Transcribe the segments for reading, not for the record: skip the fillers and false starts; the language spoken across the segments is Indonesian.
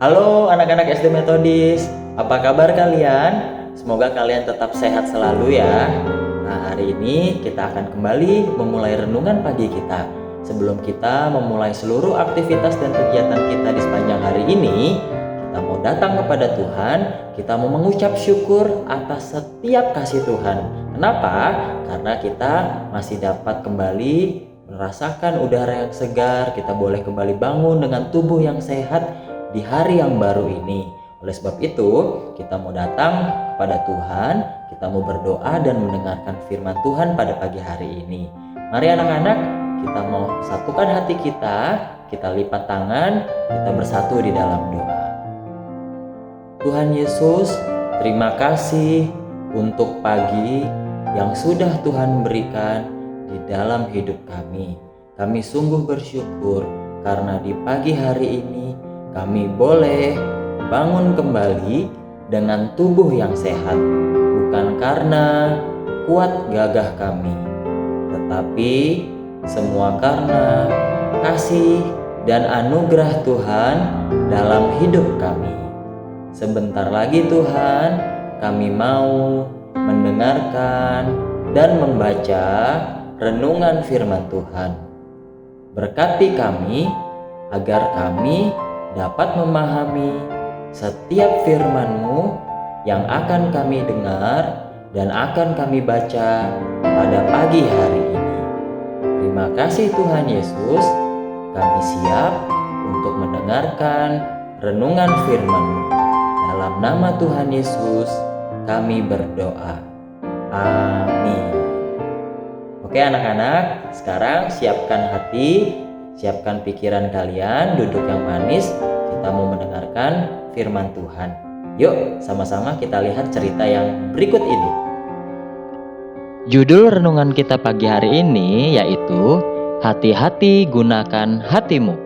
Halo anak-anak SD Metodis, apa kabar kalian? Semoga kalian tetap sehat selalu ya. Nah, hari ini kita akan kembali memulai renungan pagi kita. Sebelum kita memulai seluruh aktivitas dan kegiatan kita di sepanjang hari ini, kita mau datang kepada Tuhan, kita mau mengucap syukur atas setiap kasih Tuhan. Kenapa? Karena kita masih dapat kembali merasakan udara yang segar, kita boleh kembali bangun dengan tubuh yang sehat di hari yang baru ini. Oleh sebab itu, kita mau datang kepada Tuhan, kita mau berdoa dan mendengarkan firman Tuhan pada pagi hari ini. Mari anak-anak, kita mau satukan hati kita lipat tangan, kita bersatu di dalam doa. Tuhan Yesus, terima kasih untuk pagi yang sudah Tuhan berikan di dalam hidup kami. Kami sungguh bersyukur karena di pagi hari ini kami boleh bangun kembali dengan tubuh yang sehat, bukan karena kuat gagah kami, tetapi semua karena kasih dan anugerah Tuhan dalam hidup kami. Sebentar lagi Tuhan, kami mau mendengarkan dan membaca renungan firman Tuhan. Berkati kami agar kami dapat memahami setiap firman-Mu yang akan kami dengar dan akan kami baca pada pagi hari ini. Terima kasih Tuhan Yesus, kami siap untuk mendengarkan renungan firman-Mu. Dalam nama Tuhan Yesus, kami berdoa. Amin. Oke anak-anak, sekarang siapkan hati, siapkan pikiran kalian, duduk yang manis, kita mau mendengarkan firman Tuhan. Yuk, sama-sama kita lihat cerita yang berikut ini. Judul renungan kita pagi hari ini yaitu Hati-hati gunakan hatimu.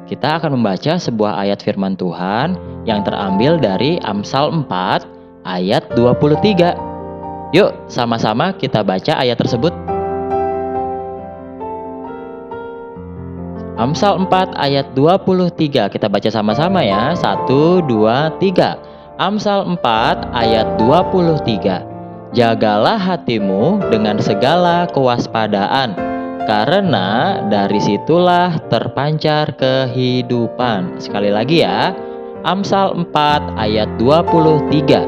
Kita akan membaca sebuah ayat firman Tuhan yang terambil dari Amsal 4 ayat 23. Yuk, sama-sama kita baca ayat tersebut. Amsal 4 ayat 23, kita baca sama-sama ya. 1, 2, 3. Amsal 4 ayat 23. Jagalah hatimu dengan segala kewaspadaan, karena dari situlah terpancar kehidupan. Sekali lagi ya. Amsal 4 ayat 23.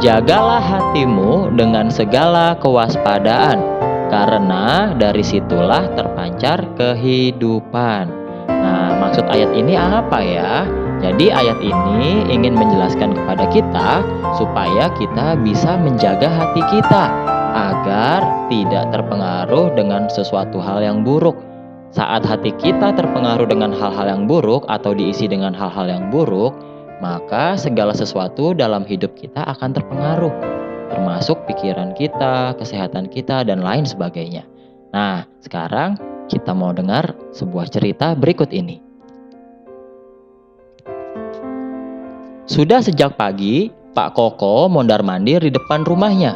Jagalah hatimu dengan segala kewaspadaan, karena dari situlah terpancar kehidupan. Nah, maksud ayat ini apa ya? Jadi ayat ini ingin menjelaskan kepada kita supaya kita bisa menjaga hati kita agar tidak terpengaruh dengan sesuatu hal yang buruk. Saat hati kita terpengaruh dengan hal-hal yang buruk atau diisi dengan hal-hal yang buruk, maka segala sesuatu dalam hidup kita akan terpengaruh, termasuk pikiran kita, kesehatan kita, dan lain sebagainya. Nah, sekarang kita mau dengar sebuah cerita berikut ini. Sudah sejak pagi, Pak Koko mondar-mandir di depan rumahnya.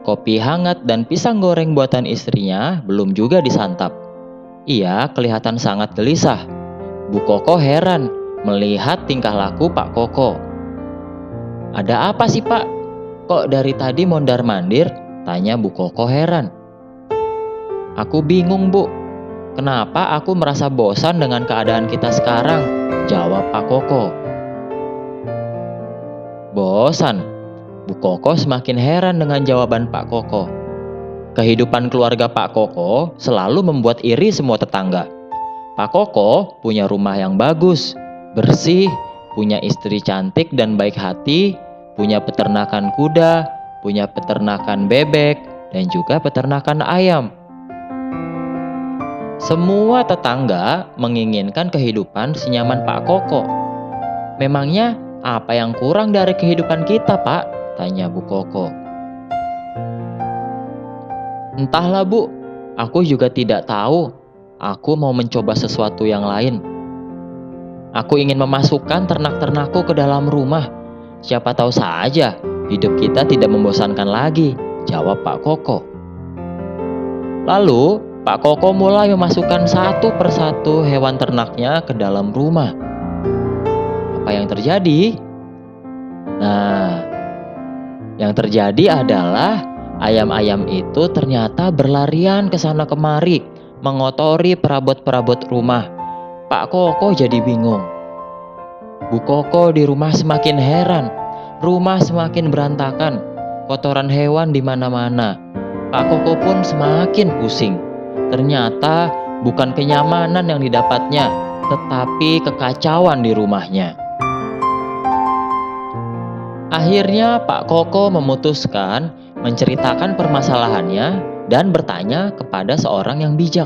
Kopi hangat dan pisang goreng buatan istrinya belum juga disantap. Ia kelihatan sangat gelisah. Bu Koko heran melihat tingkah laku Pak Koko. "Ada apa sih, Pak? Kok dari tadi mondar-mandir?" tanya Bu Koko heran. "Aku bingung, Bu. Kenapa aku merasa bosan dengan keadaan kita sekarang?" jawab Pak Koko. "Bosan?" Bu Koko semakin heran dengan jawaban Pak Koko. Kehidupan keluarga Pak Koko selalu membuat iri semua tetangga. Pak Koko punya rumah yang bagus, bersih, punya istri cantik dan baik hati, punya peternakan kuda, punya peternakan bebek, dan juga peternakan ayam. Semua tetangga menginginkan kehidupan senyaman Pak Koko. "Memangnya apa yang kurang dari kehidupan kita, Pak?" tanya Bu Koko. "Entahlah, Bu. Aku juga tidak tahu. Aku mau mencoba sesuatu yang lain. Aku ingin memasukkan ternak-ternakku ke dalam rumah. Siapa tahu saja hidup kita tidak membosankan lagi," jawab Pak Koko. Lalu Pak Koko mulai memasukkan satu persatu hewan ternaknya ke dalam rumah. apa yang terjadi? Nah, yang terjadi adalah ayam-ayam itu ternyata berlarian ke sana kemari, mengotori perabot-perabot rumah. Pak Koko jadi bingung. Bu Koko di rumah semakin heran. Rumah semakin berantakan, kotoran hewan di mana-mana. Pak Koko pun semakin pusing. Ternyata bukan kenyamanan yang didapatnya, tetapi kekacauan di rumahnya. Akhirnya Pak Koko memutuskan menceritakan permasalahannya dan bertanya kepada seorang yang bijak.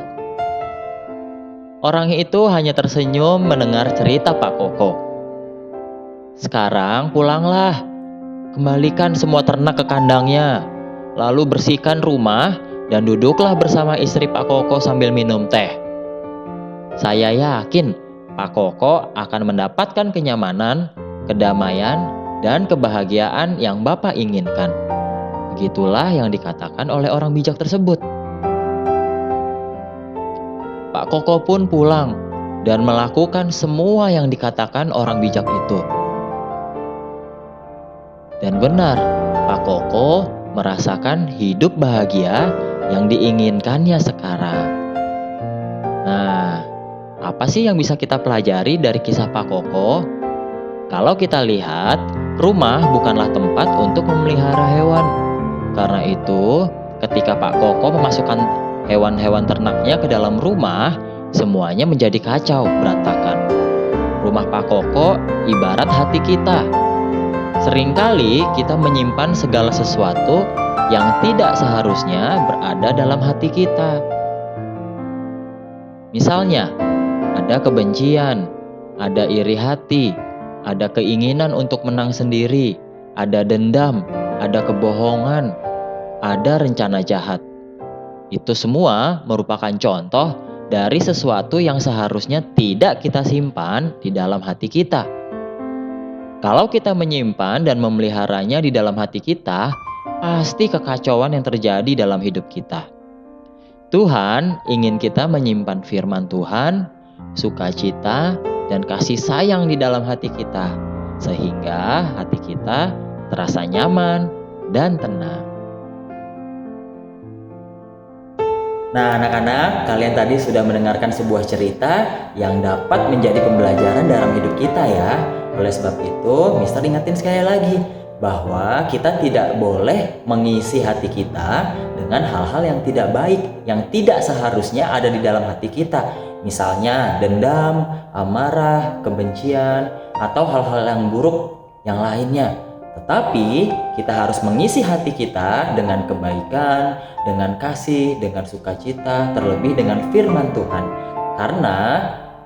Orang itu hanya tersenyum mendengar cerita Pak Koko. Sekarang pulanglah, kembalikan semua ternak ke kandangnya, lalu bersihkan rumah dan duduklah bersama istri Pak Koko sambil minum teh. Saya yakin Pak Koko akan mendapatkan kenyamanan, kedamaian, dan kebahagiaan yang Bapak inginkan. Begitulah yang dikatakan oleh orang bijak tersebut. Pak Koko pun pulang dan melakukan semua yang dikatakan orang bijak itu. Dan benar, Pak Koko merasakan hidup bahagia yang diinginkannya sekarang. Nah, apa sih yang bisa kita pelajari dari kisah Pak Koko? Kalau kita lihat, rumah bukanlah tempat untuk memelihara hewan. Karena itu, ketika Pak Koko memasukkan hewan-hewan ternaknya ke dalam rumah, semuanya menjadi kacau, berantakan. Rumah Pak Koko ibarat hati kita. Seringkali kita menyimpan segala sesuatu yang tidak seharusnya berada dalam hati kita. Misalnya, ada kebencian, ada iri hati, ada keinginan untuk menang sendiri, ada dendam, ada kebohongan, ada rencana jahat. Itu semua merupakan contoh dari sesuatu yang seharusnya tidak kita simpan di dalam hati kita. Kalau kita menyimpan dan memeliharanya di dalam hati kita, pasti kekacauan yang terjadi dalam hidup kita. Tuhan ingin kita menyimpan firman Tuhan, sukacita, dan kasih sayang di dalam hati kita, sehingga hati kita terasa nyaman dan tenang. Nah, anak-anak, kalian tadi sudah mendengarkan sebuah cerita yang dapat menjadi pembelajaran dalam hidup kita ya. Oleh sebab itu, Mister ingatin sekali lagi bahwa kita tidak boleh mengisi hati kita dengan hal-hal yang tidak baik, yang tidak seharusnya ada di dalam hati kita. Misalnya dendam, amarah, kebencian, atau hal-hal yang buruk yang lainnya. Tetapi kita harus mengisi hati kita dengan kebaikan, dengan kasih, dengan sukacita, terlebih dengan firman Tuhan. Karena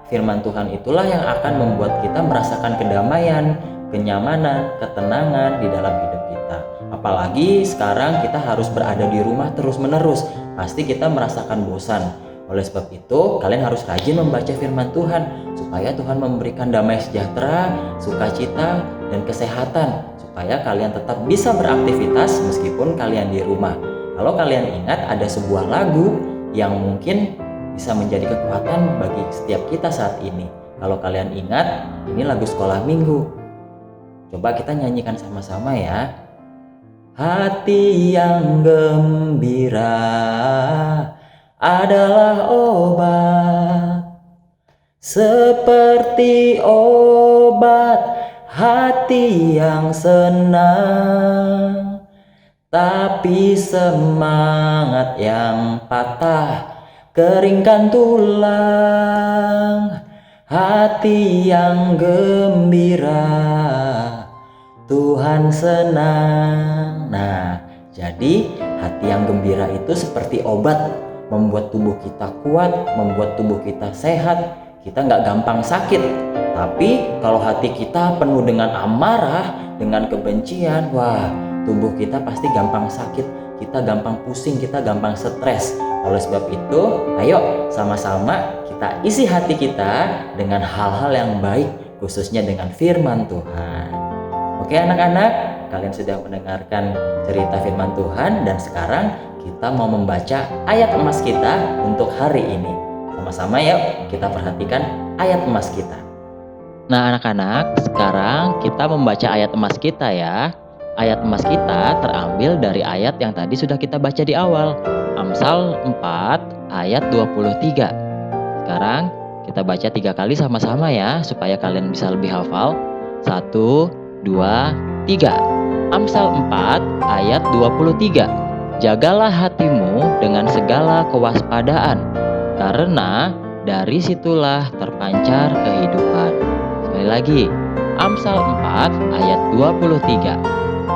firman Tuhan itulah yang akan membuat kita merasakan kedamaian, kenyamanan, ketenangan di dalam hidup kita. Apalagi sekarang kita harus berada di rumah terus-menerus, pasti kita merasakan bosan. Oleh sebab itu, kalian harus rajin membaca firman Tuhan supaya Tuhan memberikan damai sejahtera, sukacita, dan kesehatan supaya kalian tetap bisa beraktivitas meskipun kalian di rumah. Kalau kalian ingat, ada sebuah lagu yang mungkin bisa menjadi kekuatan bagi setiap kita saat ini. Kalau kalian ingat, ini lagu sekolah minggu. Coba kita nyanyikan sama-sama ya. Hati yang gembira adalah obat, seperti obat hati yang senang. Tapi semangat yang patah keringkan tulang. Hati yang gembira Tuhan senang. Nah, jadi hati yang gembira itu seperti obat, membuat tubuh kita kuat, membuat tubuh kita sehat, kita nggak gampang sakit. Tapi kalau hati kita penuh dengan amarah, dengan kebencian, wah, tubuh kita pasti gampang sakit, kita gampang pusing, kita gampang stres. Oleh sebab itu, ayo sama-sama kita isi hati kita dengan hal-hal yang baik, khususnya dengan firman Tuhan. Oke anak-anak, kalian sudah mendengarkan cerita firman Tuhan dan sekarang kita mau membaca ayat emas kita untuk hari ini. Sama-sama yuk kita perhatikan ayat emas kita. Nah, anak-anak, sekarang kita membaca ayat emas kita ya. Ayat emas kita terambil dari ayat yang tadi sudah kita baca di awal. Amsal 4 ayat 23. Sekarang kita baca 3 kali sama-sama ya, supaya kalian bisa lebih hafal. 1, 2, 3. Amsal 4 ayat 23. Jagalah hatimu dengan segala kewaspadaan, karena dari situlah terpancar kehidupan. Sekali lagi, Amsal 4 ayat 23.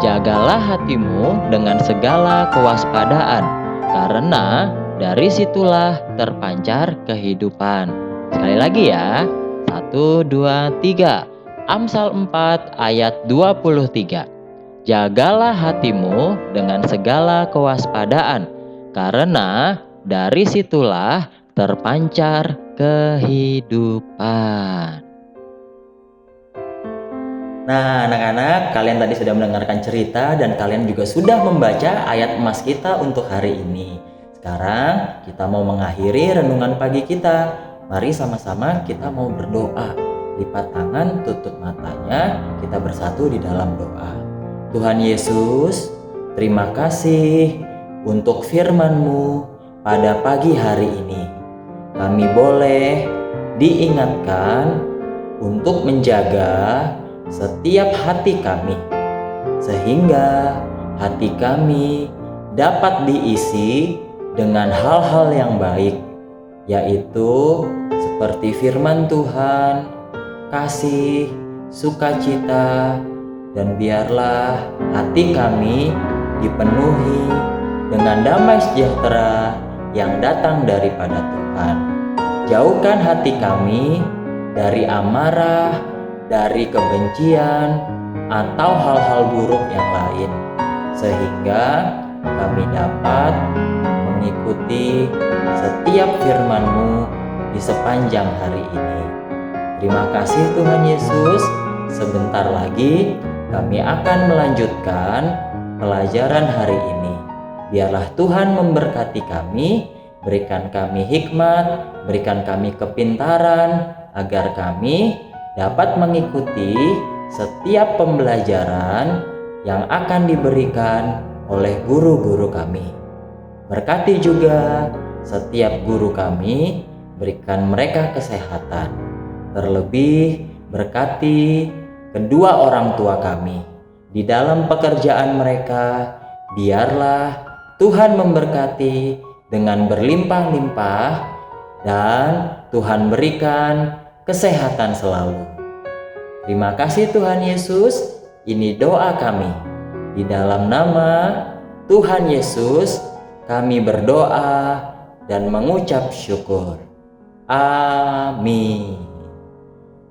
Jagalah hatimu dengan segala kewaspadaan, karena dari situlah terpancar kehidupan. Sekali lagi ya. 1, 2, 3. Amsal 4 ayat 23. Jagalah hatimu dengan segala kewaspadaan, karena dari situlah terpancar kehidupan. Nah, anak-anak, kalian tadi sudah mendengarkan cerita dan kalian juga sudah membaca ayat emas kita untuk hari ini. Sekarang kita mau mengakhiri renungan pagi kita. Mari sama-sama kita mau berdoa. Lipat tangan, tutup matanya, kita bersatu di dalam doa. Tuhan Yesus, terima kasih untuk firman-Mu pada pagi hari ini. Kami boleh diingatkan untuk menjaga setiap hati kami, sehingga hati kami dapat diisi dengan hal-hal yang baik, yaitu seperti firman Tuhan, kasih, sukacita, dan biarlah hati kami dipenuhi dengan damai sejahtera yang datang daripada Tuhan. Jauhkan hati kami dari amarah, dari kebencian, atau hal-hal buruk yang lain, sehingga kami dapat mengikuti setiap firman-Mu di sepanjang hari ini. Terima kasih Tuhan Yesus. Sebentar lagi kami akan melanjutkan pelajaran hari ini. Biarlah Tuhan memberkati kami, berikan kami hikmat, berikan kami kepintaran, agar kami dapat mengikuti setiap pembelajaran yang akan diberikan oleh guru-guru kami. Berkati juga setiap guru kami, berikan mereka kesehatan. Terlebih berkati kedua orang tua kami di dalam pekerjaan mereka. Biarlah Tuhan memberkati dengan berlimpah-limpah dan Tuhan berikan kesehatan selalu. Terima kasih Tuhan Yesus. Ini doa kami. Di dalam nama Tuhan Yesus kami berdoa dan mengucap syukur. Amin.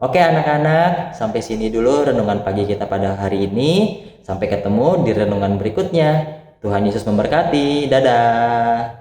Oke anak-anak, sampai sini dulu renungan pagi kita pada hari ini. Sampai ketemu di renungan berikutnya. Tuhan Yesus memberkati. Dadah.